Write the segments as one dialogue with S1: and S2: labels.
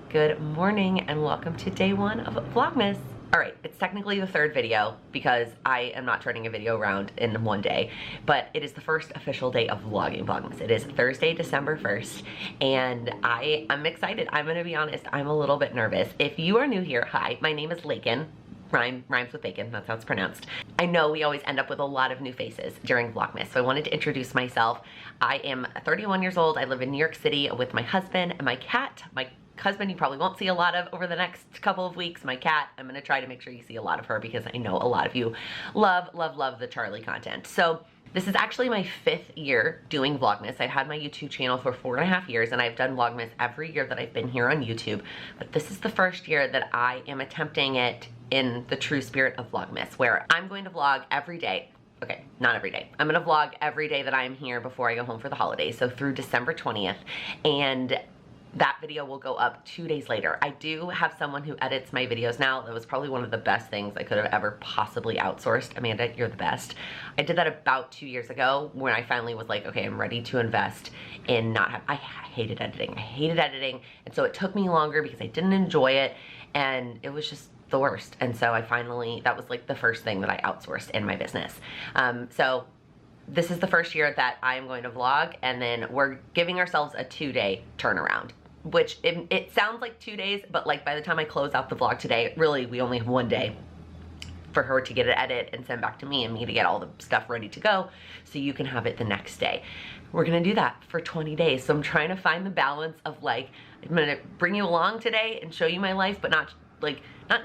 S1: Good morning and welcome to day one of Vlogmas. All right, it's technically the third video because I am not turning a video around in one day, but it is the first official day of vlogging Vlogmas. It is Thursday, December 1st, and I'm excited. I'm gonna be honest, I'm a little bit nervous. If you are new here, hi, my name is Laken. Rhymes with bacon, that's how it's pronounced. I know we always end up with a lot of new faces during Vlogmas, so I wanted to introduce myself. I am 31 years old. I live in New York City with my husband and my cat. My husband you probably won't see a lot of over the next couple of weeks. My cat, I'm gonna try to make sure you see a lot of her because I know a lot of you love the Charlie content. So this is actually my 5th year doing Vlogmas. I've had my YouTube channel for 4.5 years and I've done Vlogmas every year that I've been here on YouTube. But this is the first year that I am attempting it in the true spirit of Vlogmas, where I'm going to vlog every day. Okay, not every day. I'm gonna vlog every day that I'm here before I go home for the holidays, so through December 20th. And that video will go up 2 days later. I do have someone who edits my videos now. That was probably one of the best things I could have ever possibly outsourced. Amanda, you're the best. I did that about 2 years ago when I finally was like, okay, I'm ready to invest in I hated editing. I hated editing. And so it took me longer because I didn't enjoy it and it was just the worst. And so that was like the first thing that I outsourced in my business. So this is the first year that I'm going to vlog, and then we're giving ourselves a 2-day turnaround, which it sounds like 2 days, but like by the time I close out the vlog today, really we only have 1 day for her to get it edited and send back to me and me to get all the stuff ready to go so you can have it the next day. We're gonna do that for 20 days. So I'm trying to find the balance of like, I'm gonna bring you along today and show you my life, but not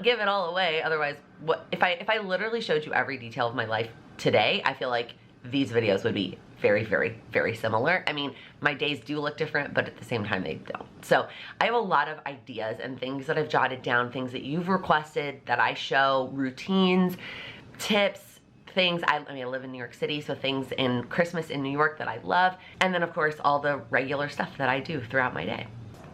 S1: give it all away. Otherwise, what if I literally showed you every detail of my life today, I feel like these videos would be very, very, very similar. I mean, my days do look different, but at the same time they don't. So I have a lot of ideas and things that I've jotted down, things that you've requested that I show, routines, tips, things. I mean, I live in New York City, so things in Christmas in New York that I love. And then of course, all the regular stuff that I do throughout my day.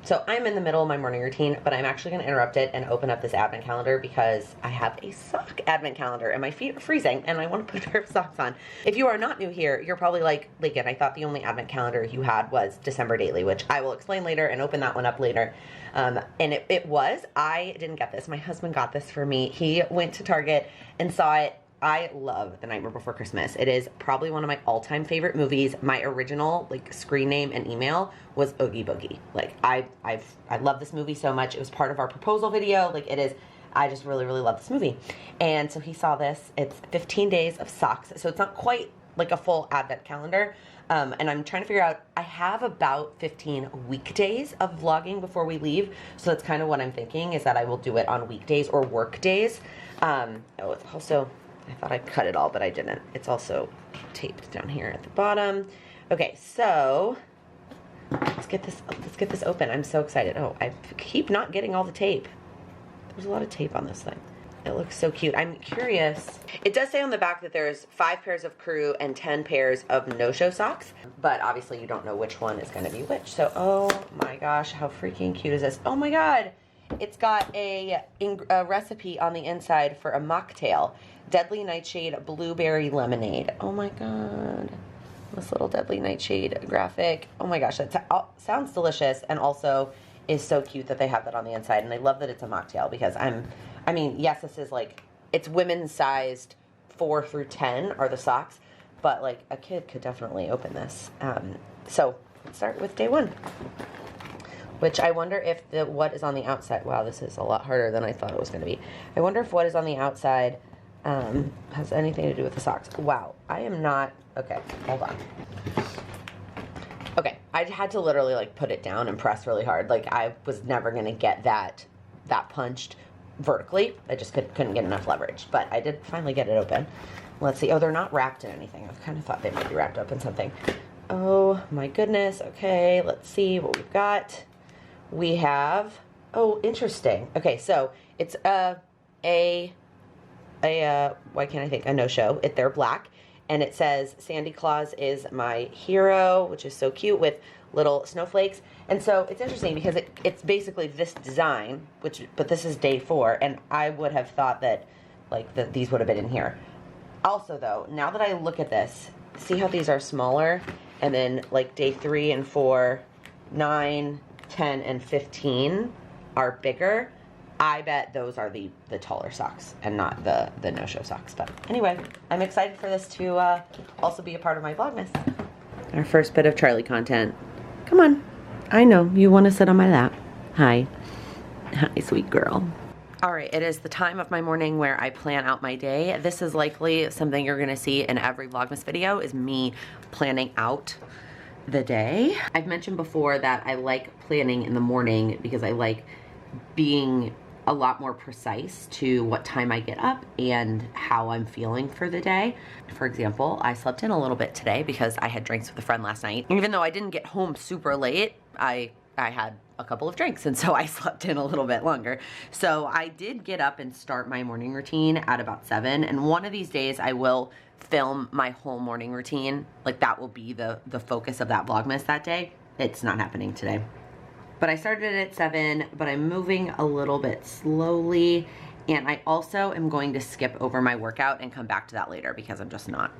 S1: So I'm in the middle of my morning routine, but I'm actually gonna interrupt it and open up this advent calendar because I have a sock advent calendar and my feet are freezing and I wanna put a pair of socks on. If you are not new here, you're probably like, Laken, I thought the only advent calendar you had was December Daily, which I will explain later and open that one up later. And it was, I didn't get this. My husband got this for me. He went to Target and saw it. I love The Nightmare Before Christmas. It is probably one of my all-time favorite movies. My original screen name and email was Oogie Boogie. Like I love this movie so much. It was part of our proposal video. Like it is, I just really, really love this movie. And so he saw this. It's 15 days of socks. So it's not quite like a full advent calendar. And I'm trying to figure out, I have about 15 weekdays of vlogging before we leave. So that's kind of what I'm thinking, is that I will do it on weekdays or work days. Oh, it's also, I thought I'd cut it all, but I didn't. It's also taped down here at the bottom. Okay, so let's get this open. I'm so excited. Oh, I keep not getting all the tape. There's a lot of tape on this thing. It looks so cute. I'm curious. It does say on the back that there's 5 pairs of crew and 10 pairs of no-show socks, but obviously you don't know which one is going to be which. So, oh my gosh, how freaking cute is this? Oh my God. It's got a recipe on the inside for a mocktail. Deadly Nightshade Blueberry Lemonade. Oh my God. This little Deadly Nightshade graphic. Oh my gosh, that sounds delicious and also is so cute that they have that on the inside. And I love that it's a mocktail because I mean, yes, this is like, it's women's sized 4 through 10 are the socks, but like a kid could definitely open this. So let's start with day 1. Which I wonder if what is on the outside, wow, this is a lot harder than I thought it was going to be. I wonder if what is on the outside has anything to do with the socks. Wow, I am not, okay, hold on. Okay, I had to literally like put it down and press really hard. Like I was never going to get that punched vertically. I just couldn't get enough leverage, but I did finally get it open. Let's see, oh, they're not wrapped in anything. I kind of thought they might be wrapped up in something. Oh my goodness, okay, let's see what we've got. We have, oh, interesting. Okay, so it's why can't I think? A no-show. They're black, and it says Sandy Claus is my hero, which is so cute with little snowflakes. And so it's interesting because it's basically this design, but this is day 4, and I would have thought that like these would have been in here. Also though, now that I look at this, see how these are smaller, and then like day 3 and 4, 9, 10, and 15 are bigger, I bet those are the taller socks and not the no-show socks. But anyway, I'm excited for this to also be a part of my Vlogmas. Our first bit of Charlie content. Come on. I know, you want to sit on my lap. Hi. Hi, sweet girl. All right, it is the time of my morning where I plan out my day. This is likely something you're gonna see in every Vlogmas video, is me planning out the day. I've mentioned before that I like planning in the morning because I like being a lot more precise to what time I get up and how I'm feeling for the day. For example, I slept in a little bit today because I had drinks with a friend last night. Even though I didn't get home super late, I had a couple of drinks, and so I slept in a little bit longer. So I did get up and start my morning routine at about 7, and one of these days I will film my whole morning routine. Like, that will be the focus of that Vlogmas that day. It's not happening today. But I started at 7, but I'm moving a little bit slowly, and I also am going to skip over my workout and come back to that later because I'm just not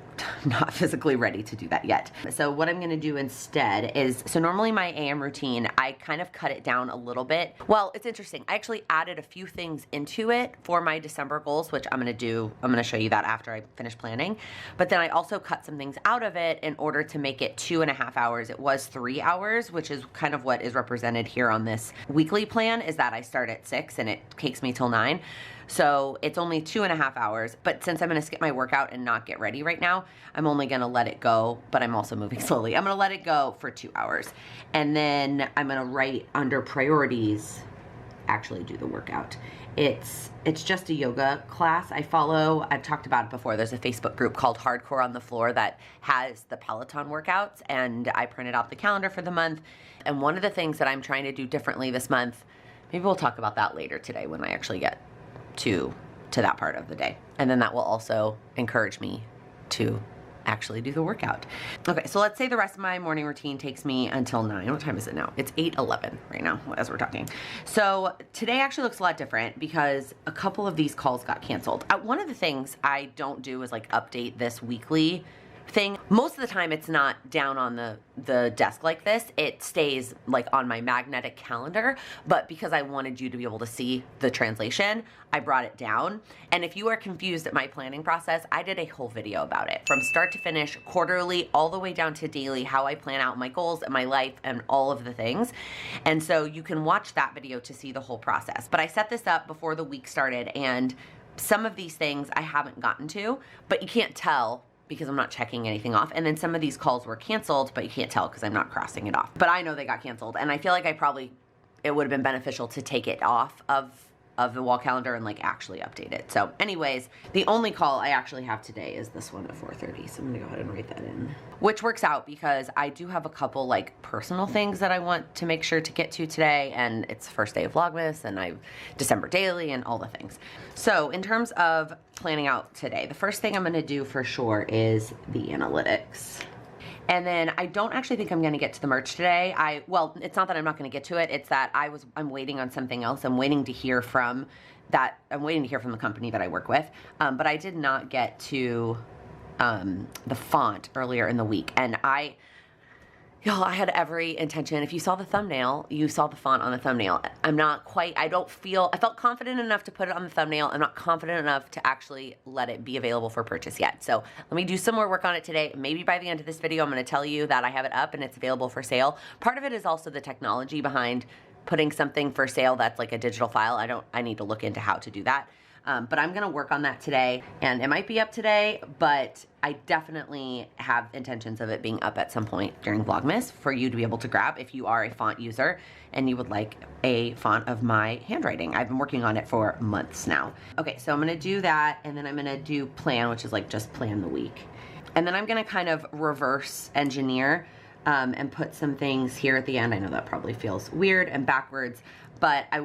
S1: physically ready to do that yet. So what I'm gonna do instead is, so normally my AM routine, I kind of cut it down a little bit. Well, it's interesting. I actually added a few things into it for my December goals, which I'm gonna show you that after I finish planning. But then I also cut some things out of it in order to make it 2.5 hours. It was 3 hours, which is kind of what is represented here on this weekly plan, is that I start at 6 and it takes me till 9. So it's only 2.5 hours, but since I'm gonna skip my workout and not get ready right now, I'm only gonna let it go, but I'm also moving slowly. I'm gonna let it go for 2 hours. And then I'm gonna write under priorities, actually do the workout. It's just a yoga class I follow. I've talked about it before. There's a Facebook group called Hardcore on the Floor that has the Peloton workouts, and I printed out the calendar for the month. And one of the things that I'm trying to do differently this month, maybe we'll talk about that later today when I actually get to that part of the day. And then that will also encourage me to actually do the workout. Okay, so let's say the rest of my morning routine takes me until 9. What time is it now? It's 8:11 right now as we're talking. So today actually looks a lot different because a couple of these calls got canceled. One of the things I don't do is like update this weekly thing. Most of the time it's not down on the desk like this. It stays like on my magnetic calendar, but because I wanted you to be able to see the translation, I brought it down. And if you are confused at my planning process, I did a whole video about it from start to finish, quarterly, all the way down to daily, how I plan out my goals and my life and all of the things. And so you can watch that video to see the whole process. But I set this up before the week started, and some of these things I haven't gotten to, but you can't tell because I'm not checking anything off. And then some of these calls were canceled, but you can't tell because I'm not crossing it off. But I know they got canceled, and I feel like it would have been beneficial to take it off of the wall calendar and like actually update it. So anyways, the only call I actually have today is this one at 4:30. So I'm gonna go ahead and write that in. Which works out because I do have a couple like personal things that I want to make sure to get to today, and it's the first day of Vlogmas, and I've December daily and all the things. So in terms of planning out today, the first thing I'm gonna do for sure is the analytics. And then I don't actually think I'm gonna get to the merch today. Well, it's not that I'm not gonna get to it, it's that I'm waiting on something else. I'm waiting to hear from the company that I work with. But I did not get to the font earlier in the week. And y'all, I had every intention. If you saw the thumbnail, you saw the font on the thumbnail. I felt confident enough to put it on the thumbnail. I'm not confident enough to actually let it be available for purchase yet. So let me do some more work on it today. Maybe by the end of this video, I'm gonna tell you that I have it up and it's available for sale. Part of it is also the technology behind putting something for sale that's like a digital file. I need to look into how to do that. But I'm gonna work on that today, and it might be up today, but I definitely have intentions of it being up at some point during Vlogmas for you to be able to grab if you are a font user and you would like a font of my handwriting. I've been working on it for months now. Okay, so I'm gonna do that, and then I'm gonna do plan, which is like just plan the week. And then I'm gonna kind of reverse engineer and put some things here at the end. I know that probably feels weird and backwards, but I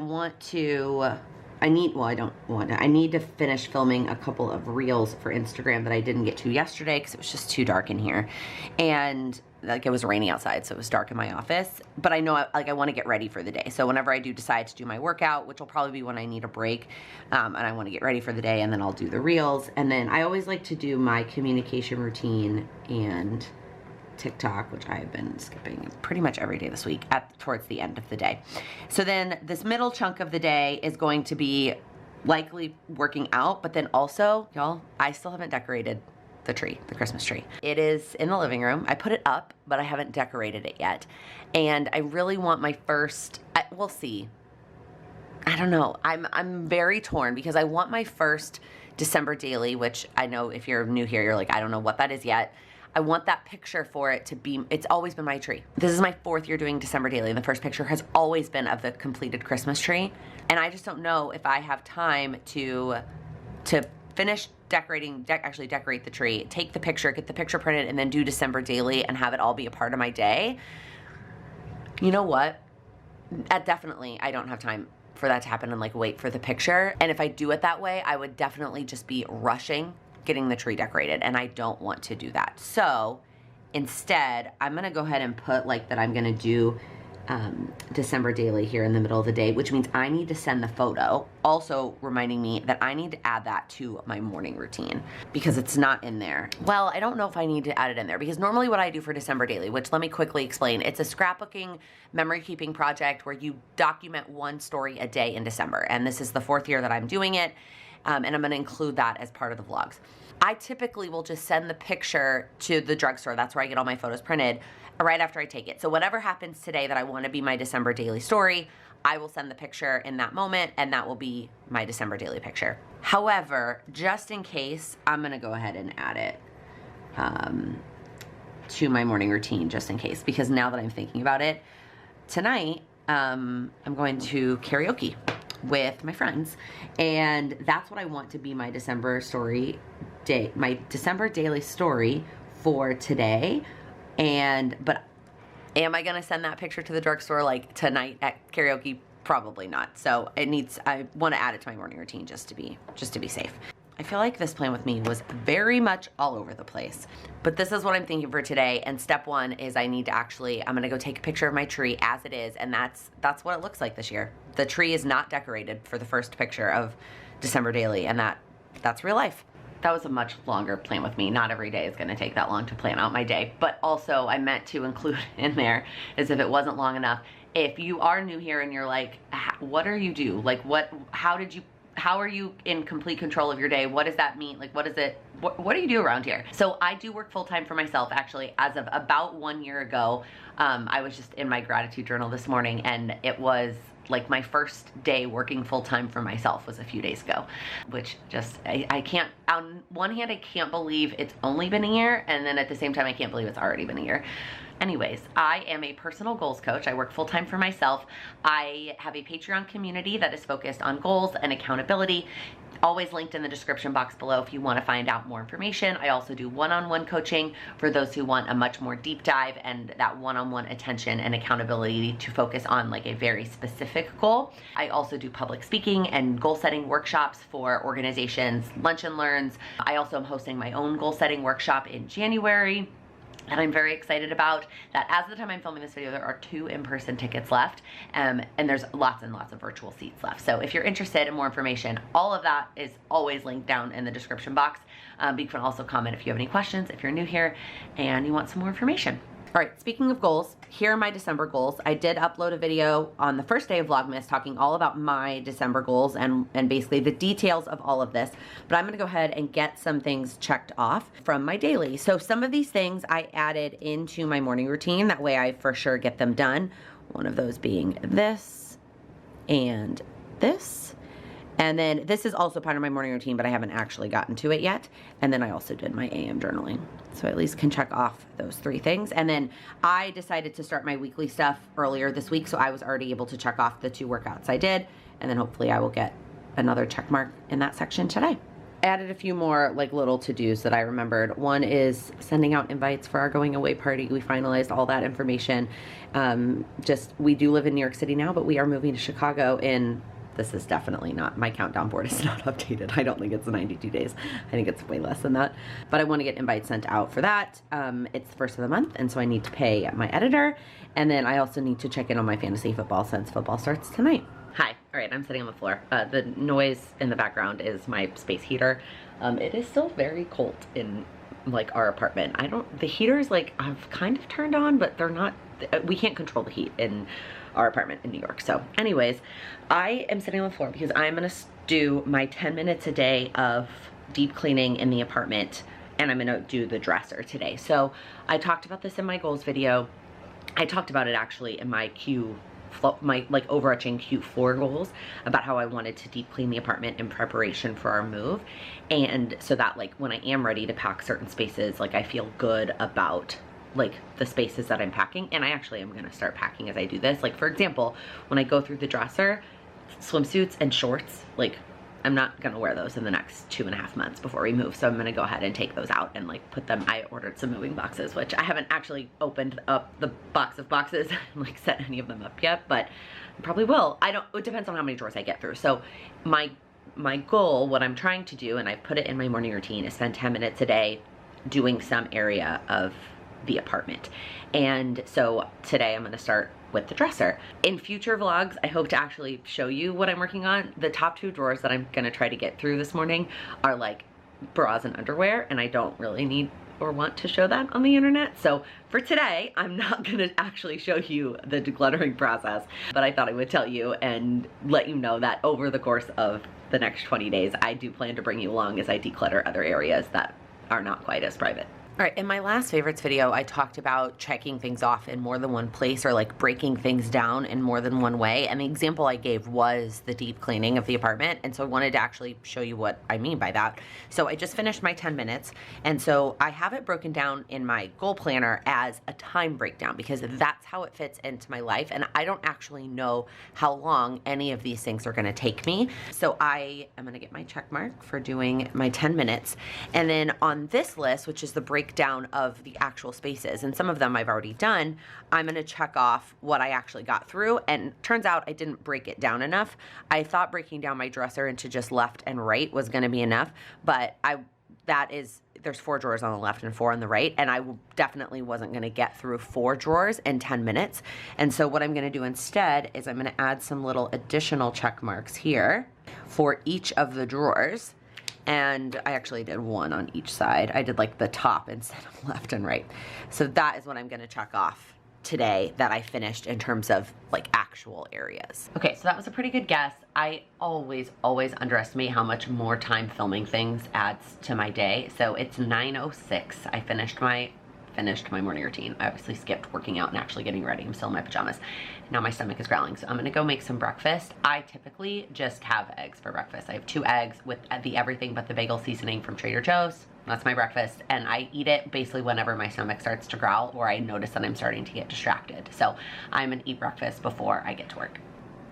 S1: need to finish filming a couple of reels for Instagram that I didn't get to yesterday because it was just too dark in here. And like it was raining outside, so it was dark in my office. But I know I want to get ready for the day. So whenever I do decide to do my workout, which will probably be when I need a break, and I want to get ready for the day, and then I'll do the reels. And then I always like to do my communication routine and TikTok, which I have been skipping pretty much every day this week towards the end of the day. So then this middle chunk of the day is going to be likely working out, but then also, y'all, I still haven't decorated the tree, the Christmas tree. It is in the living room. I put it up, but I haven't decorated it yet. And I really want my first, we'll see. I don't know. I'm very torn because I want my first December daily, which I know if you're new here, you're like, I don't know what that is yet. I want that picture for it to be, it's always been my tree. This is my 4th year doing December daily, and the first picture has always been of the completed Christmas tree. And I just don't know if I have time to finish actually decorate the tree, take the picture, get the picture printed, and then do December daily and have it all be a part of my day. You know what? Definitely, I don't have time for that to happen and like wait for the picture. And if I do it that way, I would definitely just be rushing getting the tree decorated, and I don't want to do that. So instead, I'm gonna go ahead and put like that I'm gonna do December daily here in the middle of the day, which means I need to send the photo, also reminding me that I need to add that to my morning routine because it's not in there. Well, I don't know if I need to add it in there because normally what I do for December daily, which let me quickly explain, it's a scrapbooking memory keeping project where you document one story a day in December, and this is the 4th year that I'm doing it, and I'm gonna include that as part of the vlogs. I typically will just send the picture to the drugstore, that's where I get all my photos printed, right after I take it. So whatever happens today that I want to be my December daily story, I will send the picture in that moment, and that will be my December daily picture. However, just in case, I'm gonna go ahead and add it to my morning routine, just in case, because now that I'm thinking about it, tonight I'm going to karaoke with my friends, and that's what I want to be my December story day, my December daily story for today. But am I gonna send that picture to the drugstore like tonight at karaoke? Probably not. So I want to add it to my morning routine just to be safe. I feel like this plan with me was very much all over the place, but this is what I'm thinking for today. And step 1 is I'm gonna go take a picture of my tree as it is, and that's what it looks like this year. The tree is not decorated for the first picture of December daily, and that's real life. That was a much longer plan with me. Not every day is gonna take that long to plan out my day, but also I meant to include in there as if it wasn't long enough. If you are new here and you're like, what do you do? Like how are you in complete control of your day? What does that mean? Like, what do you do around here? So I do work full-time for myself, actually. As of about 1 year ago, I was just in my gratitude journal this morning, and it was like my first day working full-time for myself was a few days ago, which just, I can't, on one hand, I can't believe it's only been a year, and then at the same time, I can't believe it's already been a year. Anyways, I am a personal goals coach. I work full-time for myself. I have a Patreon community that is focused on goals and accountability. Always linked in the description box below if you want to find out more information. I also do one-on-one coaching for those who want a much more deep dive and that one-on-one attention and accountability to focus on like a very specific goal. I also do public speaking and goal setting workshops for organizations, lunch and learns. I also am hosting my own goal setting workshop in January that I'm very excited about. That as of the time I'm filming this video, there are 2 in-person tickets left, and there's lots and lots of virtual seats left. So if you're interested in more information, all of that is always linked down in the description box. But you can also comment if you have any questions, if you're new here and you want some more information. All right, speaking of goals, here are my December goals. I did upload a video on the first day of Vlogmas talking all about my December goals and basically the details of all of this, but I'm gonna go ahead and get some things checked off from my daily. So some of these things I added into my morning routine, that way I for sure get them done. One of those being this and this. And then this is also part of my morning routine, but I haven't actually gotten to it yet. And then I also did my AM journaling. So at least can check off those 3 things. And then I decided to start my weekly stuff earlier this week, so I was already able to check off the 2 workouts I did. And then hopefully I will get another check mark in that section today. Added a few more like little to-dos that I remembered. One is sending out invites for our going away party. We finalized all that information. We do live in New York City now, but we are moving to Chicago in, this is definitely not, my countdown board is not updated. I don't think it's 92 days. I think it's way less than that. But I want to get invites sent out for that. It's the 1st of the month, and so I need to pay my editor. And then I also need to check in on my fantasy football since football starts tonight. Hi, all right, I'm sitting on the floor. The noise in the background is my space heater. It is still very cold in like our apartment. The heaters like I've kind of turned on, but they're not, we can't control the heat in our apartment in New York. So anyways, I am sitting on the floor because I'm gonna do my 10 minutes a day of deep cleaning in the apartment, and I'm gonna do the dresser today. So I talked about this in my goals video. I talked about it actually in my like overarching Q4 goals about how I wanted to deep clean the apartment in preparation for our move, and so that like when I am ready to pack certain spaces, like I feel good about like the spaces that I'm packing. And I actually am gonna start packing as I do this. Like for example, when I go through the dresser, swimsuits and shorts, like I'm not gonna wear those in the next 2.5 months before we move. So I'm gonna go ahead and take those out and like put them, I ordered some moving boxes, which I haven't actually opened up the box of boxes and like set any of them up yet, but I probably will. It depends on how many drawers I get through. So my goal, what I'm trying to do, and I put it in my morning routine, is spend 10 minutes a day doing some area of the apartment. And so today I'm gonna start with the dresser. In future vlogs, I hope to actually show you what I'm working on. The top 2 drawers that I'm gonna try to get through this morning are like bras and underwear, and I don't really need or want to show that on the internet. So for today, I'm not gonna actually show you the decluttering process, but I thought I would tell you and let you know that over the course of the next 20 days, I do plan to bring you along as I declutter other areas that are not quite as private. All right, in my last favorites video, I talked about checking things off in more than one place, or like breaking things down in more than one way. And the example I gave was the deep cleaning of the apartment. And so I wanted to actually show you what I mean by that. So I just finished my 10 minutes. And so I have it broken down in my goal planner as a time breakdown, because that's how it fits into my life. And I don't actually know how long any of these things are gonna take me. So I am gonna get my check mark for doing my 10 minutes. And then on this list, which is the breakdown of the actual spaces, and some of them I've already done, I'm gonna check off what I actually got through. And turns out I didn't break it down enough. I thought breaking down my dresser into just left and right was gonna be enough, but there's 4 drawers on the left and 4 on the right, and I definitely wasn't gonna get through 4 drawers in 10 minutes. And so what I'm gonna do instead is I'm gonna add some little additional check marks here for each of the drawers. And I actually did 1 on each side. I did like the top instead of left and right. So that is what I'm gonna check off today that I finished in terms of like actual areas. Okay, so that was a pretty good guess. I always underestimate how much more time filming things adds to my day. So it's 9:06. I finished my morning routine. I obviously skipped working out and actually getting ready. I'm still in my pajamas. Now my stomach is growling, so I'm gonna go make some breakfast. I typically just have eggs for breakfast. I have 2 eggs with the everything but the bagel seasoning from Trader Joe's. That's my breakfast, and I eat it basically whenever my stomach starts to growl or I notice that I'm starting to get distracted. So I'm gonna eat breakfast before I get to work.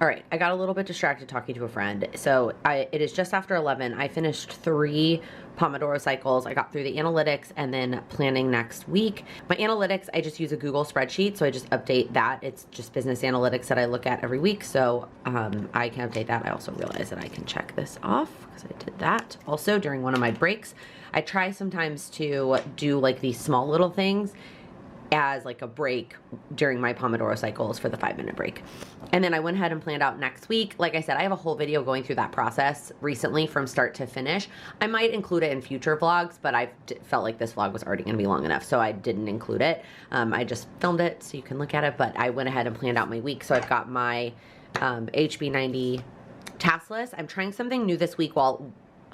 S1: All right, I got a little bit distracted talking to a friend. So it is just after 11. I finished 3 Pomodoro cycles. I got through the analytics and then planning next week. My analytics, I just use a Google spreadsheet, so I just update that. It's just business analytics that I look at every week, so I can update that. I also realize that I can check this off because I did that also during one of my breaks. I try sometimes to do like these small little things as like a break during my Pomodoro cycles for the 5-minute break. And then I went ahead and planned out next week. Like I said, I have a whole video going through that process recently from start to finish. I might include it in future vlogs, but I felt like this vlog was already gonna be long enough, so I didn't include it. I just filmed it so you can look at it, but I went ahead and planned out my week. So I've got my HB90 task list. I'm trying something new this week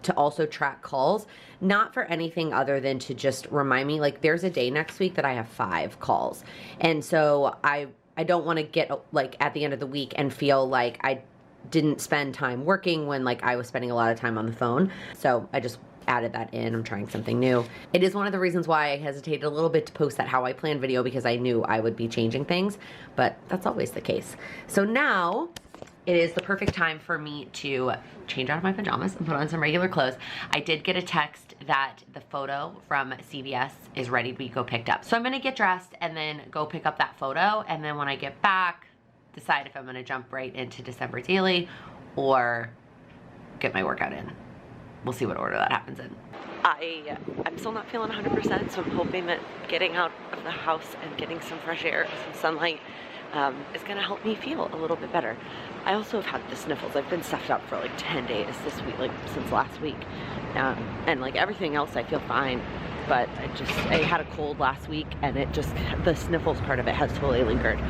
S1: to also track calls, not for anything other than to just remind me, like there's a day next week that I have 5 calls. And so I don't want to get like at the end of the week and feel like I didn't spend time working when like I was spending a lot of time on the phone. So I just added that in. I'm trying something new. It is one of the reasons why I hesitated a little bit to post that how I plan video, because I knew I would be changing things, but that's always the case. So now it is the perfect time for me to change out of my pajamas and put on some regular clothes. I did get a text that the photo from CVS is ready to go picked up. So I'm gonna get dressed and then go pick up that photo. And then when I get back, decide if I'm gonna jump right into December Daily or get my workout in. We'll see what order that happens in. I'm still not feeling 100%, so I'm hoping that getting out of the house and getting some fresh air, some sunlight, is gonna help me feel a little bit better. I also have had the sniffles. I've been stuffed up for like 10 days this week, like since last week. And like everything else, I feel fine. but I had a cold last week and the sniffles part of it has totally lingered.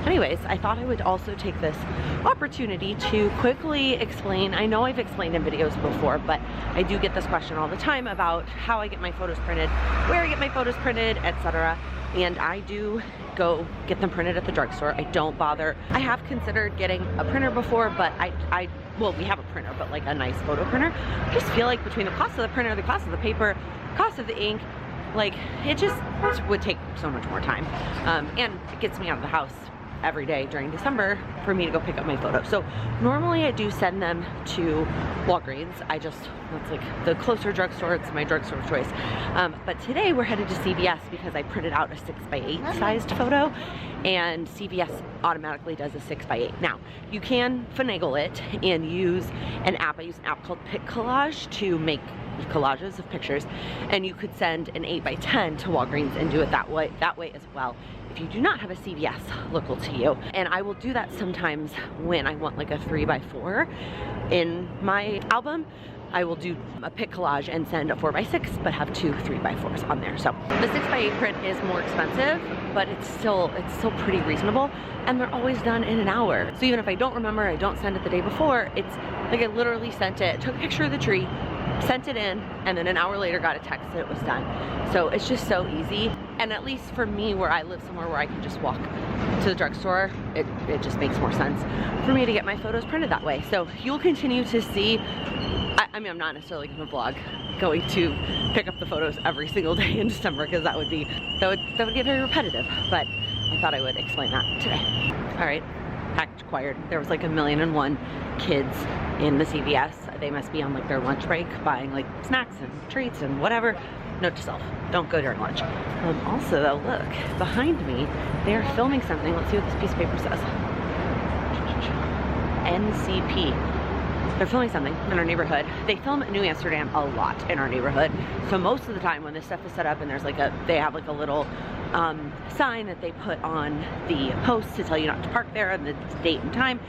S1: Anyways, I thought I would also take this opportunity to quickly explain. I know I've explained in videos before, but I do get this question all the time about how I get my photos printed, where I get my photos printed, etc. And I do go get them printed at the drugstore. I don't bother. I have considered getting a printer before, but well, we have a printer, but like a nice photo printer. I just feel like between the cost of the printer, the cost of the paper, cost of the ink, like it would take so much more time. And it gets me out of the house every day during December for me to go pick up my photos. So normally I do send them to Walgreens. That's like the closer drugstore, it's my drugstore of choice. But today we're headed to CVS because I printed out a 6x8 sized photo, and CVS automatically does a 6x8. Now, you can finagle it and use an app. I use an app called Pic Collage to make collages of pictures, and you could send an 8x10 to Walgreens and do it that way as well if you do not have a CVS local to you. And I will do that sometimes when I want like a 3x4 in my album. I will do a pic collage and send a 4x6, but have two 3x4s on there. So the 6x8 print is more expensive, but it's still pretty reasonable, and they're always done in an hour. So even if I don't remember, I don't send it the day before, it's like I literally sent it, took a picture of the tree, sent it in, and then an hour later got a text that it was done. So it's just so easy. And at least for me, where I live somewhere where I can just walk to the drugstore, it just makes more sense for me to get my photos printed that way. So you'll continue to see, I mean, I'm not necessarily going to vlog going to pick up the photos every single day in December, because that would get very repetitive, but I thought I would explain that today. All right, act acquired. There was like 1,000,001 kids in the CVS. They must be on like their lunch break buying like snacks and treats and whatever. Note to self, don't go during lunch. Also though, look, behind me, they are filming something. Let's see what this piece of paper says. NCP. They're filming something in our neighborhood. They film New Amsterdam a lot in our neighborhood. So most of the time when this stuff is set up and there's like they have like a little sign that they put on the post to tell you not to park there and the date and time,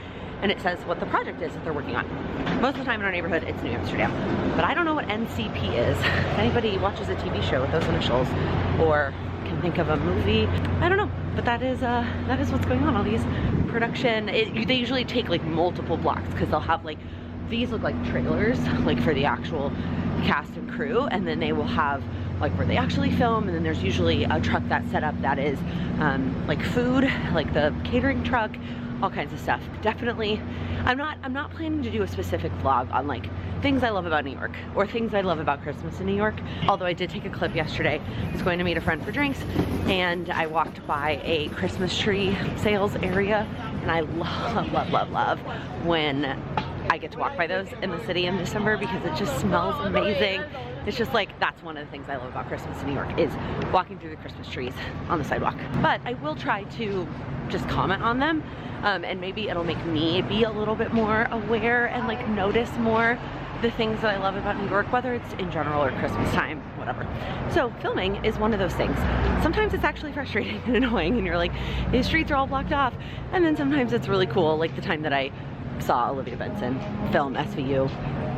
S1: and it says what the project is that they're working on. Most of the time in our neighborhood, it's New Amsterdam. But I don't know what NCP is. If anybody watches a TV show with those initials or can think of a movie, I don't know. But that is what's going on. All these production, they usually take like multiple blocks, because they'll have like, these look like trailers, like for the actual cast and crew, and then they will have like where they actually film, and then there's usually a truck that's set up that is like food, like the catering truck, all kinds of stuff. Definitely, I'm not planning to do a specific vlog on like things I love about New York or things I love about Christmas in New York, although I did take a clip yesterday. I was going to meet a friend for drinks, and I walked by a Christmas tree sales area, and I love when I get to walk by those in the city in December, because it just smells amazing. It's just like, that's one of the things I love about Christmas in New York, is walking through the Christmas trees on the sidewalk. But I will try to just comment on them, and maybe it'll make me be a little bit more aware and like notice more the things that I love about New York, whether it's in general or Christmas time, whatever. So filming is one of those things. Sometimes it's actually frustrating and annoying, and you're like, these streets are all blocked off. And then sometimes it's really cool, like the time that I saw Olivia Benson film SVU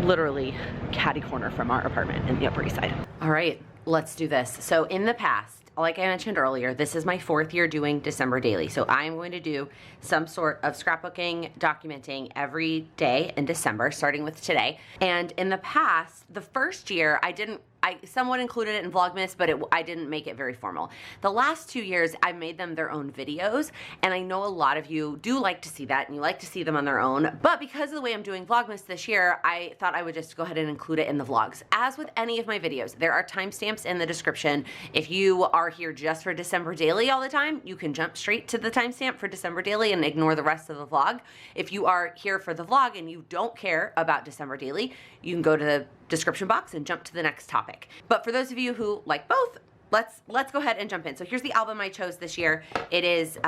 S1: literally catty corner from our apartment in the Upper East Side. All right, let's do this. So in the past, like I mentioned earlier, this is my 4th year doing December Daily. So I'm going to do some sort of scrapbooking, documenting every day in December, starting with today. And in the past, the first year, I somewhat included it in Vlogmas, but I didn't make it very formal. The last 2 years, I made them their own videos, and I know a lot of you do like to see that, and you like to see them on their own, but because of the way I'm doing Vlogmas this year, I thought I would just go ahead and include it in the vlogs. As with any of my videos, there are timestamps in the description. If you are here just for December Daily all the time, you can jump straight to the timestamp for December Daily and ignore the rest of the vlog. If you are here for the vlog and you don't care about December Daily, you can go to the description box and jump to the next topic. But for those of you who like both, let's go ahead and jump in. So here's the album I chose this year. It is,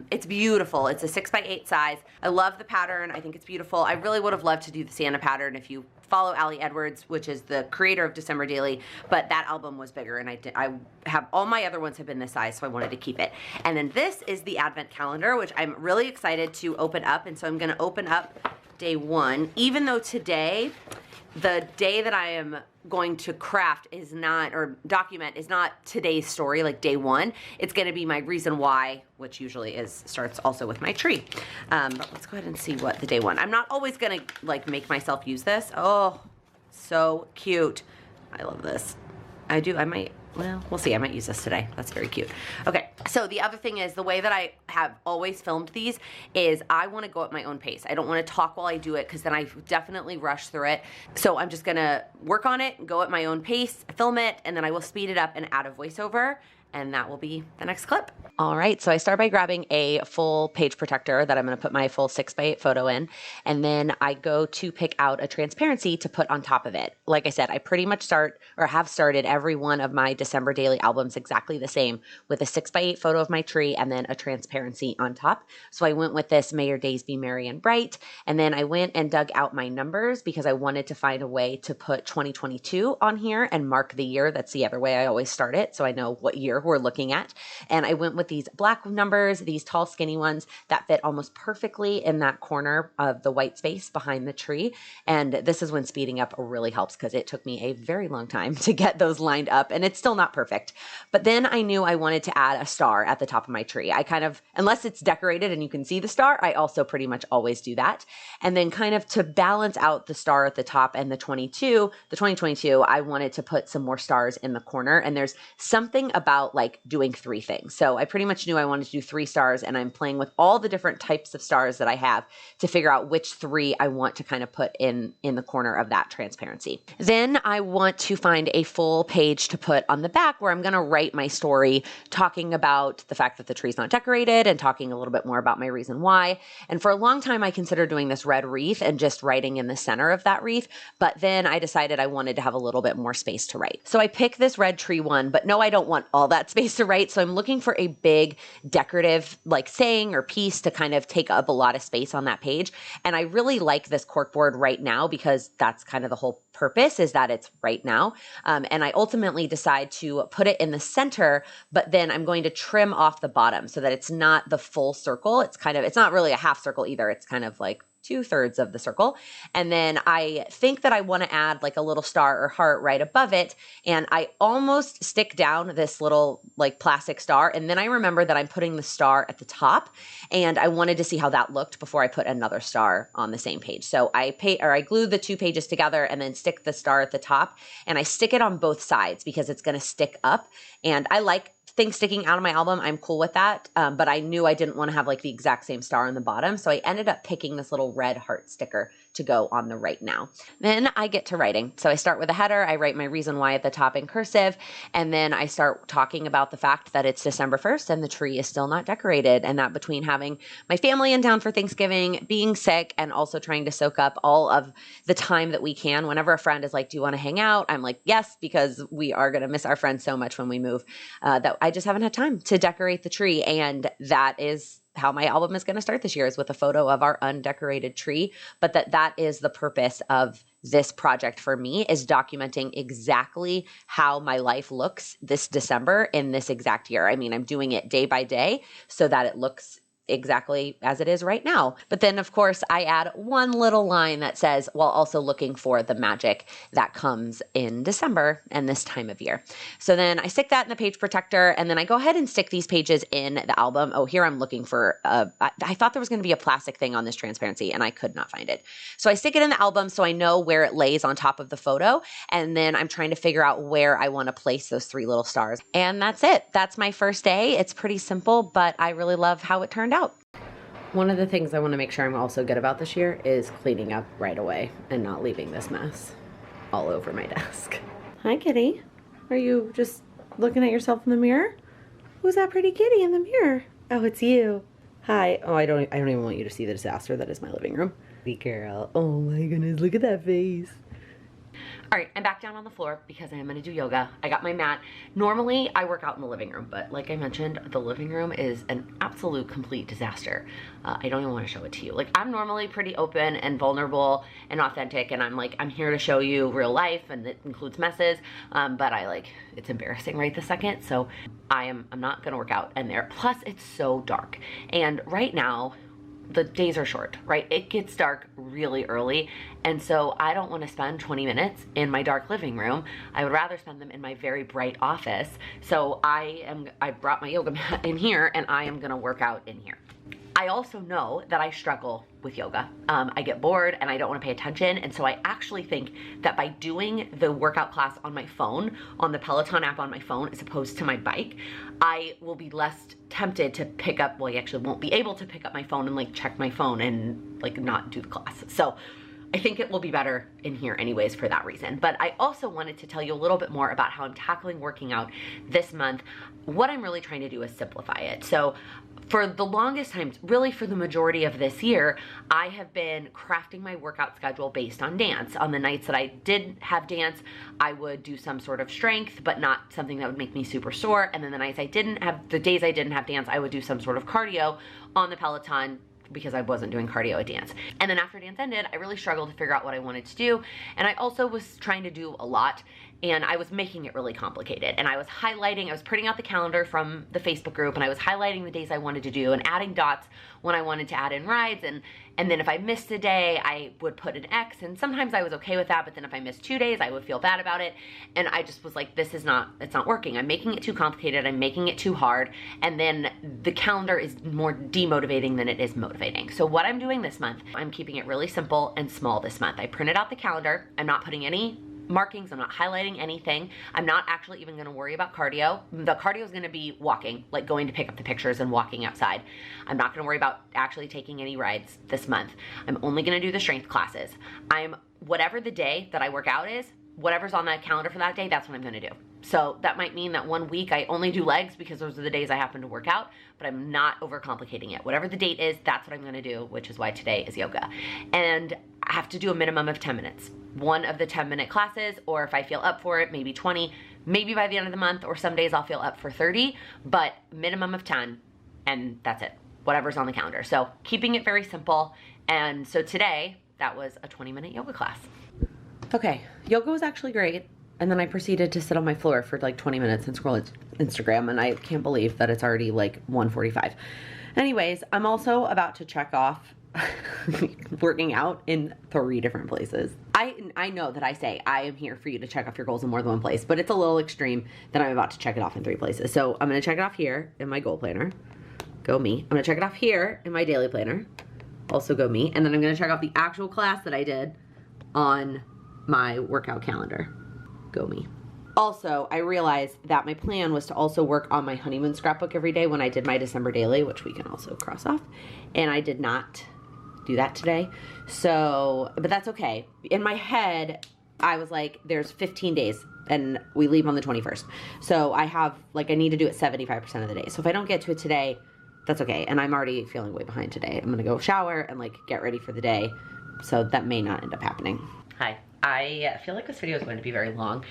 S1: it's beautiful. It's a 6x8 size. I love the pattern. I think it's beautiful. I really would have loved to do the Santa pattern if you follow Ali Edwards, which is the creator of December Daily, but that album was bigger, and I have, all my other ones have been this size, so I wanted to keep it. And then this is the Advent calendar, which I'm really excited to open up, and so I'm gonna open up day 1, even though today the day that I am going to craft is not, or document is not today's story, like day one. It's gonna be my reason why, which usually starts also with my tree. But let's go ahead and see what the day one. I'm not always gonna like make myself use this. Oh, so cute. I love this. I might, well, we'll see. I might use this today. That's very cute. Okay, so the other thing is the way that I have always filmed these is I want to go at my own pace. I don't want to talk while I do it because then I definitely rush through it. So I'm just going to work on it, go at my own pace, film it, and then I will speed it up and add a voiceover. And that will be the next clip. All right, so I start by grabbing a full page protector that I'm gonna put my full 6x8 photo in, and then I go to pick out a transparency to put on top of it. Like I said, I pretty much have started every one of my December daily albums exactly the same, with a 6x8 photo of my tree and then a transparency on top. So I went with this, May Your Days Be Merry and Bright, and then I went and dug out my numbers because I wanted to find a way to put 2022 on here and mark the year. That's the other way I always start it, so I know what year we're looking at. And I went with these black numbers, these tall skinny ones that fit almost perfectly in that corner of the white space behind the tree. And this is when speeding up really helps because it took me a very long time to get those lined up, and it's still not perfect. But then I knew I wanted to add a star at the top of my tree. I kind of, unless it's decorated and you can see the star, I also pretty much always do that. And then kind of to balance out the star at the top and the 2022, I wanted to put some more stars in the corner. And there's something about like doing 3 things. So I pretty much knew I wanted to do 3 stars, and I'm playing with all the different types of stars that I have to figure out which 3 I want to kind of put in the corner of that transparency. Then I want to find a full page to put on the back where I'm going to write my story talking about the fact that the tree's not decorated and talking a little bit more about my reason why. And for a long time, I considered doing this red wreath and just writing in the center of that wreath. But then I decided I wanted to have a little bit more space to write. So I picked this red tree one, but no, I don't want all that space to write. So I'm looking for a big decorative like saying or piece to kind of take up a lot of space on that page. And I really like this corkboard right now because that's kind of the whole purpose, is that it's right now. And I ultimately decide to put it in the center, but then I'm going to trim off the bottom so that it's not the full circle. It's not really a half circle either. It's kind of like 2/3 of the circle. And then I think that I want to add like a little star or heart right above it. And I almost stick down this little like plastic star. And then I remember that I'm putting the star at the top, and I wanted to see how that looked before I put another star on the same page. So I glue the 2 pages together and then stick the star at the top, and I stick it on both sides because it's going to stick up. And I like things sticking out of my album. I'm cool with that. But I knew I didn't want to have like the exact same star on the bottom. So I ended up picking this little red heart sticker to go on the right now. Then I get to writing. So I start with a header. I write my reason why at the top in cursive. And then I start talking about the fact that it's December 1st and the tree is still not decorated. And that between having my family in town for Thanksgiving, being sick, and also trying to soak up all of the time that we can. Whenever a friend is like, do you want to hang out? I'm like, yes, because we are going to miss our friends so much when we move, that I just haven't had time to decorate the tree. And that is how my album is going to start this year, is with a photo of our undecorated tree. But that is the purpose of this project for me, is documenting exactly how my life looks this December in this exact year. I mean, I'm doing it day by day so that it looks exactly as it is right now. But then of course I add one little line that says, while also looking for the magic that comes in December and this time of year. So then I stick that in the page protector, and then I go ahead and stick these pages in the album. Oh, here I'm looking for, I thought there was going to be a plastic thing on this transparency and I could not find it. So I stick it in the album so I know where it lays on top of the photo. And then I'm trying to figure out where I want to place those 3 little stars. And that's it. That's my first day. It's pretty simple, but I really love how it turned out. One of the things I want to make sure I'm also good about this year is cleaning up right away and not leaving this mess all over my desk. Hi, kitty. Are you just looking at yourself in the mirror? Who's that pretty kitty in the mirror? Oh, it's you. Hi. Oh, I don't even want you to see the disaster that is my living room. Be girl. Oh my goodness, look at that face. All right, I'm back down on the floor because I am gonna do yoga. I got my mat. Normally I work out in the living room, but like I mentioned, the living room is an absolute complete disaster. I don't even wanna show it to you. Like, I'm normally pretty open and vulnerable and authentic, and I'm here to show you real life, and it includes messes, but it's embarrassing right this second, so I'm not gonna work out in there. Plus, it's so dark. And right now, the days are short, right? It gets dark really early, and so I don't want to spend 20 minutes in my dark living room. I would rather spend them in my very bright office. So I brought my yoga mat in here, and I am gonna work out in here. I also know that I struggle with yoga. I get bored and I don't want to pay attention, and so I actually think that by doing the workout class on my phone, on the Peloton app on my phone, as opposed to my bike, I will be less tempted to pick up, well, you actually won't be able to pick up my phone and like check my phone and like not do the class. So I think it will be better in here anyways for that reason. But I also wanted to tell you a little bit more about how I'm tackling working out this month. What I'm really trying to do is simplify it. So for the longest time, really for the majority of this year, I have been crafting my workout schedule based on dance. On the nights that I did have dance, I would do some sort of strength, but not something that would make me super sore. And then the days I didn't have dance, I would do some sort of cardio on the Peloton, because I wasn't doing cardio at dance. And then after dance ended, I really struggled to figure out what I wanted to do. And I also was trying to do a lot, and I was making it really complicated. And I was printing out the calendar from the Facebook group, and I was highlighting the days I wanted to do and adding dots when I wanted to add in rides. And then if I missed a day, I would put an X, and sometimes I was okay with that, but then if I missed 2 days, I would feel bad about it. And I just was like, it's not working. I'm making it too complicated, I'm making it too hard, and then the calendar is more demotivating than it is motivating. So what I'm doing this month, I'm keeping it really simple and small this month. I printed out the calendar, I'm not putting any markings, I'm not highlighting anything. I'm not actually even gonna worry about cardio. The cardio is gonna be walking, like going to pick up the pictures and walking outside. I'm not gonna worry about actually taking any rides this month. I'm only gonna do the strength classes. Whatever the day that I work out is, whatever's on that calendar for that day, that's what I'm gonna do. So that might mean that one week I only do legs because those are the days I happen to work out, but I'm not overcomplicating it. Whatever the date is, that's what I'm gonna do, which is why today is yoga. And I have to do a minimum of 10 minutes. One of the 10-minute classes, or if I feel up for it, maybe 20, maybe by the end of the month, or some days I'll feel up for 30, but minimum of 10, and that's it, whatever's on the calendar. So keeping it very simple. And so today, that was a 20-minute yoga class. Okay, yoga was actually great. And then I proceeded to sit on my floor for like 20 minutes and scroll Instagram, and I can't believe that it's already like 1:45. Anyways, I'm also about to check off working out in 3 different places. I know that I say I am here for you to check off your goals in more than one place, but it's a little extreme that I'm about to check it off in 3 places. So I'm gonna check it off here in my goal planner, go me. I'm gonna check it off here in my daily planner, also go me. And then I'm gonna check off the actual class that I did on my workout calendar, go me. Also, I realized that my plan was to also work on my honeymoon scrapbook every day when I did my December daily, which we can also cross off. And I did not do that today. So, but that's okay. In my head, I was like, there's 15 days and we leave on the 21st. So I have, like, I need to do it 75% of the day. So if I don't get to it today, that's okay. And I'm already feeling way behind today. I'm gonna go shower and like get ready for the day. So that may not end up happening. Hi, I feel like this video is going to be very long.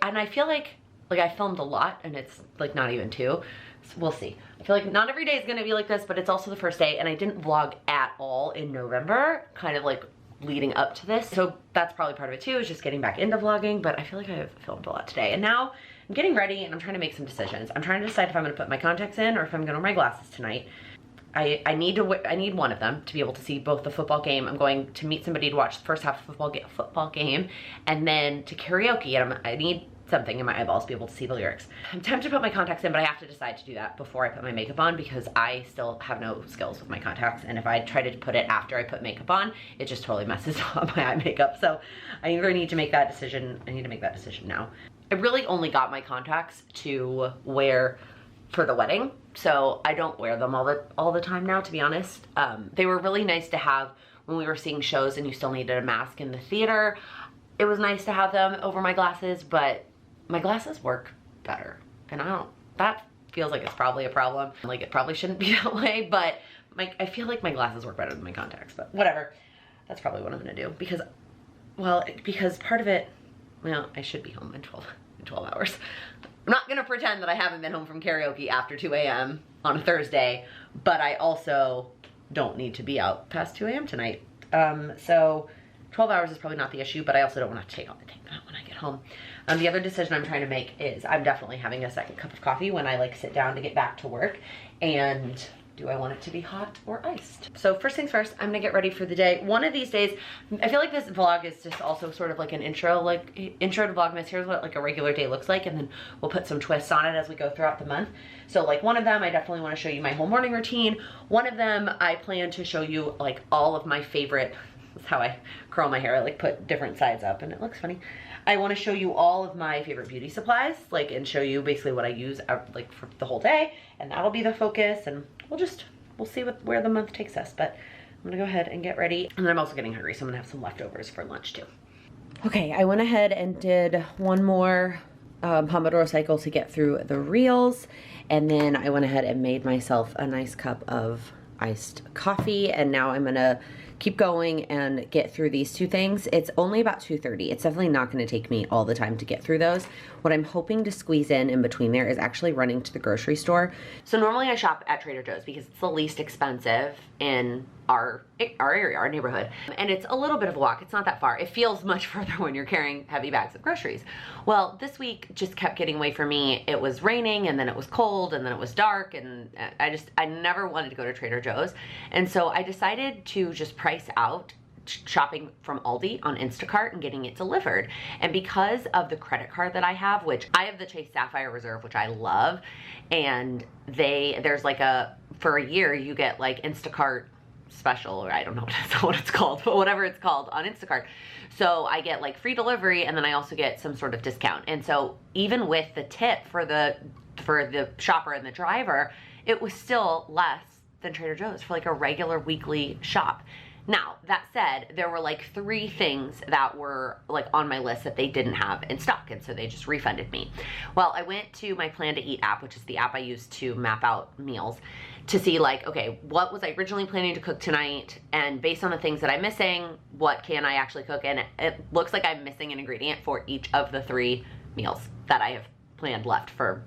S1: And I feel like I filmed a lot and it's like not even 2. So we'll see. I feel like not every day is gonna be like this, but it's also the first day, and I didn't vlog at all in November, kind of like leading up to this. So that's probably part of it too, is just getting back into vlogging, but I feel like I've filmed a lot today. And now I'm getting ready and I'm trying to make some decisions. I'm trying to decide if I'm gonna put my contacts in or if I'm gonna wear my glasses tonight. I need one of them to be able to see both the football game. I'm going to meet somebody to watch the first half of the football game, and then to karaoke, and I need something in my eyeballs to be able to see the lyrics. I'm tempted to put my contacts in, but I have to decide to do that before I put my makeup on because I still have no skills with my contacts, and if I try to put it after I put makeup on, it just totally messes up my eye makeup. So I either need to make that decision, I need to make that decision now. I really only got my contacts to wear for the wedding, so I don't wear them all the time now, to be honest. They were really nice to have when we were seeing shows and you still needed a mask in the theater. It was nice to have them over my glasses, but my glasses work better, and that feels like it's probably a problem. Like, it probably shouldn't be that way, but I feel like my glasses work better than my contacts, but whatever. That's probably what I'm gonna do because part of it, well, I should be home in 12 hours. I'm not gonna pretend that I haven't been home from karaoke after 2 a.m. on a Thursday, but I also don't need to be out past 2 a.m. tonight. So 12 hours is probably not the issue, but I also don't want to take that when I get home. The other decision I'm trying to make is I'm definitely having a second cup of coffee when I like sit down to get back to work, and do I want it to be hot or iced? So first things first, I'm gonna get ready for the day. One of these days, I feel like this vlog is just also sort of like an intro to Vlogmas. Here's what like a regular day looks like, and then we'll put some twists on it as we go throughout the month. So like one of them, I definitely wanna show you my whole morning routine. One of them, I plan to show you like all of my favorite, that's how I curl my hair. I like put different sides up and it looks funny. I want to show you all of my favorite beauty supplies, like, and show you basically what I use like for the whole day, and that'll be the focus, and we'll see where the month takes us. But I'm gonna go ahead and get ready, and then I'm also getting hungry, so I'm gonna have some leftovers for lunch too. Okay, I went ahead and did one more Pomodoro cycle to get through the reels, and then I went ahead and made myself a nice cup of iced coffee, and now I'm gonna keep going and get through these two things. It's only about 2:30. It's definitely not gonna take me all the time to get through those. What I'm hoping to squeeze in between there is actually running to the grocery store. So normally I shop at Trader Joe's because it's the least expensive in our area, our neighborhood. And it's a little bit of a walk, it's not that far. It feels much further when you're carrying heavy bags of groceries. Well, this week just kept getting away from me. It was raining, and then it was cold, and then it was dark, and I never wanted to go to Trader Joe's. And so I decided to just price out shopping from Aldi on Instacart and getting it delivered. And because of the credit card that I have, which I have the Chase Sapphire Reserve, which I love, and there's like for a year you get like Instacart special, or I don't know what it's called, but whatever it's called on Instacart. So I get like free delivery, and then I also get some sort of discount. And so even with the tip for the shopper and the driver, it was still less than Trader Joe's for like a regular weekly shop. Now, that said, there were like 3 things that were like on my list that they didn't have in stock, and so they just refunded me. Well, I went to my Plan to Eat app, which is the app I use to map out meals, to see like, okay, what was I originally planning to cook tonight, and based on the things that I'm missing, what can I actually cook? And it looks like I'm missing an ingredient for each of the 3 meals that I have planned left for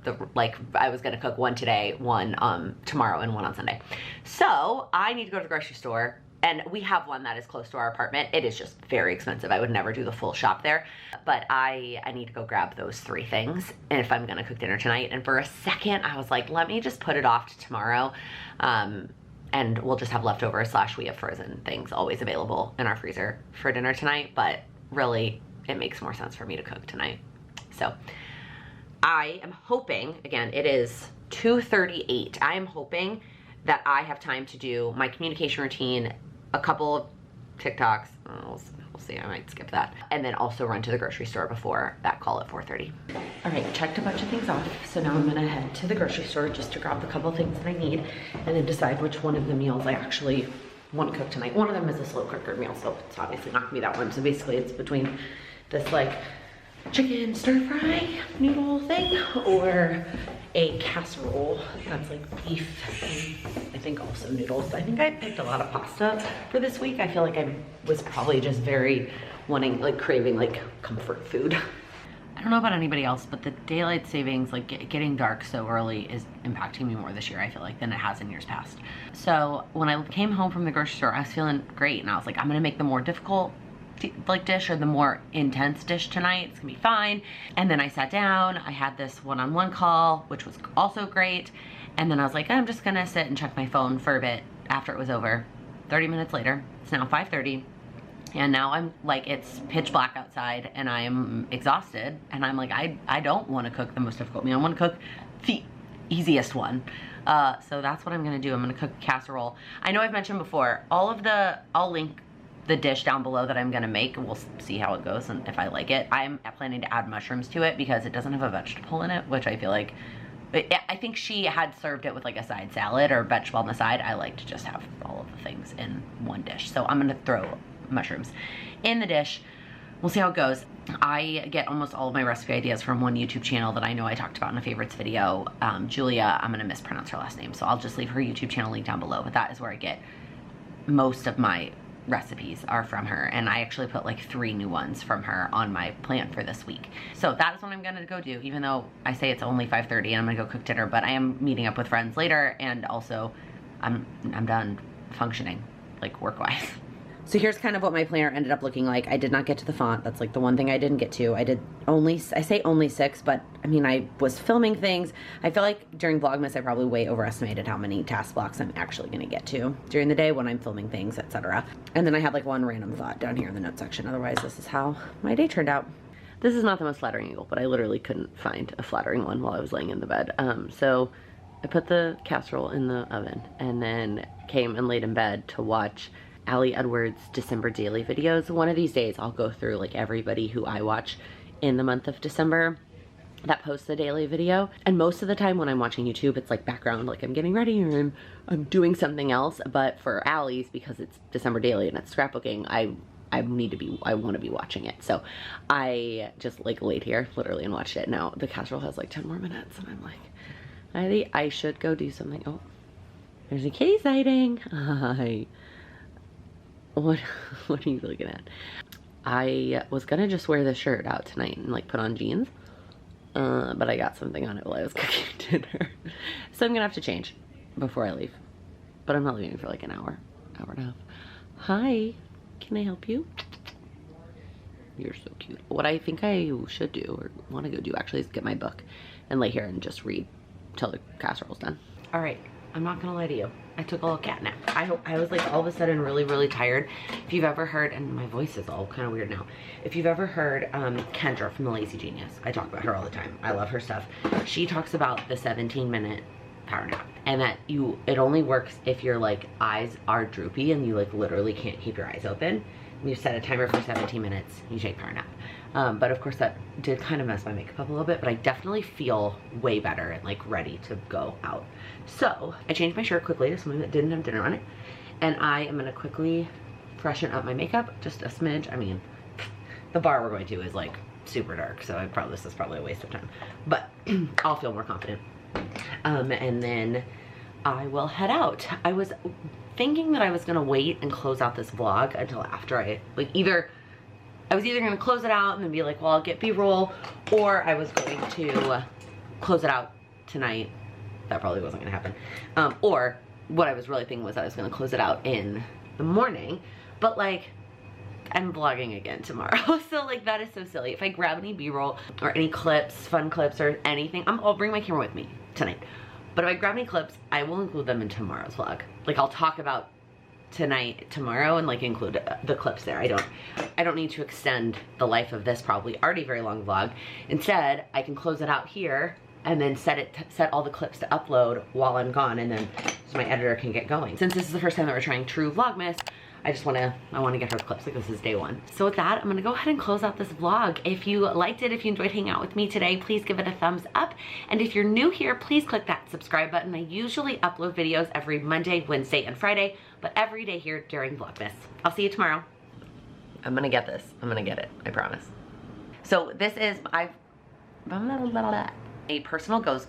S1: I was gonna cook one today, one tomorrow, and one on Sunday. So I need to go to the grocery store. And we have one that is close to our apartment. It is just very expensive. I would never do the full shop there. But I need to go grab those 3 things if I'm gonna cook dinner tonight. And for a second, I was like, let me just put it off to tomorrow. And we'll just have leftovers / we have frozen things always available in our freezer for dinner tonight. But really, it makes more sense for me to cook tonight. So I am hoping, again, it is 2:38. I am hoping that I have time to do my communication routine, a couple of TikToks, we'll see, I might skip that, and then also run to the grocery store before that call at 4:30. All right, checked a bunch of things off, so now I'm gonna head to the grocery store just to grab the couple things that I need, and then decide which one of the meals I actually want to cook tonight. One of them is a slow cooker meal, so it's obviously not gonna be that one. So basically it's between this like chicken stir fry noodle thing or a casserole that's like beef and I think also noodles. I think I picked a lot of pasta for this week. I feel like I was probably just very craving like comfort food. I don't know about anybody else, but the daylight savings, like getting dark so early, is impacting me more this year, I feel like, than it has in years past. So when I came home from the grocery store, I was feeling great, and I was like, I'm gonna make the more difficult dish or the more intense dish tonight. It's gonna be fine. And then I sat down, I had this one-on-one call, which was also great. And then I was like, I'm just gonna sit and check my phone for a bit after it was over. 30 minutes later, it's now 5:30. And now I'm like, it's pitch black outside and I am exhausted. And I'm like, I don't wanna cook the most difficult meal. I wanna cook the easiest one. So that's what I'm gonna do. I'm gonna cook casserole. I know I've mentioned before, I'll link the dish down below that I'm gonna make, and we'll see how it goes and if I like it. I'm planning to add mushrooms to it because it doesn't have a vegetable in it, which I feel like, I think she had served it with like a side salad or vegetable on the side. I like to just have all of the things in one dish. So I'm gonna throw mushrooms in the dish. We'll see how it goes. I get almost all of my recipe ideas from one YouTube channel that I know I talked about in a favorites video. Julia, I'm gonna mispronounce her last name, so I'll just leave her YouTube channel link down below, but that is where I get most of my recipes are from her, and I actually put like 3 new ones from her on my plan for this week. So that is what I'm gonna go do, even though I say it's only 5:30 and I'm gonna go cook dinner, but I am meeting up with friends later, and also I'm done functioning like work-wise. So here's kind of what my planner ended up looking like. I did not get to the font. That's like the one thing I didn't get to. I say only 6, but I mean, I was filming things. I feel like during Vlogmas, I probably way overestimated how many task blocks I'm actually gonna get to during the day when I'm filming things, etc. And then I have like one random thought down here in the notes section. Otherwise, this is how my day turned out. This is not the most flattering angle, but I literally couldn't find a flattering one while I was laying in the bed. So I put the casserole in the oven and then came and laid in bed to watch Ali Edwards' December daily videos. One of these days I'll go through like everybody who I watch in the month of December that posts a daily video. And most of the time when I'm watching YouTube, it's like background, like I'm getting ready or I'm doing something else. But for Ali's, because it's December daily and it's scrapbooking, I want to be watching it. So I just like laid here literally and watched it. Now the casserole has like 10 more minutes and I'm like, I should go do something. Oh, there's a kitty sighting. Hi. What are you looking at? I was gonna just wear this shirt out tonight and like put on jeans, but I got something on it while I was cooking dinner. So I'm gonna have to change before I leave. But I'm not leaving for like an hour and a half. Hi, can I help you? You're so cute. What I think I should do or want to go do actually is get my book and lay here and just read till the casserole's done. All right, I'm not gonna lie to you. I took a little cat nap. I was like all of a sudden really tired. If you've ever heard, and my voice is all kind of weird now. If you've ever heard Kendra from The Lazy Genius, I talk about her all the time. I love her stuff. She talks about the 17-minute power nap and that it only works if your like eyes are droopy and you like literally can't keep your eyes open. You set a timer for 17 minutes, you take power nap. But of course that did kind of mess my makeup up a little bit, but I definitely feel way better and like ready to go out. So I changed my shirt quickly to something that didn't have dinner on it. And I am gonna quickly freshen up my makeup, just a smidge. I mean, the bar we're going to is like super dark, so this is probably a waste of time, but I'll feel more confident. And then I will head out. I was thinking that I was gonna wait and close out this vlog until after I was either gonna close it out and then be like, well, I'll get B-roll, or I was going to close it out tonight. That probably wasn't gonna happen. Or what I was really thinking was I was gonna close it out in the morning, but like, I'm vlogging again tomorrow. So like, that is so silly. If I grab any B-roll or any clips, fun clips or anything, I'll bring my camera with me tonight. But if I grab any clips, I will include them in tomorrow's vlog. Like I'll talk about tomorrow and like include the clips there. I don't need to extend the life of this probably already very long vlog. Instead, I can close it out here and then set all the clips to upload while I'm gone, and then so my editor can get going. Since this is the first time that we're trying true Vlogmas, I want to get her clips, like this is day 1. So with that, I'm gonna go ahead and close out this vlog. If you liked it, if you enjoyed hanging out with me today, please give it a thumbs up. And if you're new here, please click that subscribe button. I usually upload videos every Monday, Wednesday, and Friday, but every day here during Vlogmas. I'll see you tomorrow. I'm gonna get this. I'm gonna get it, I promise. So this is, a personal goes,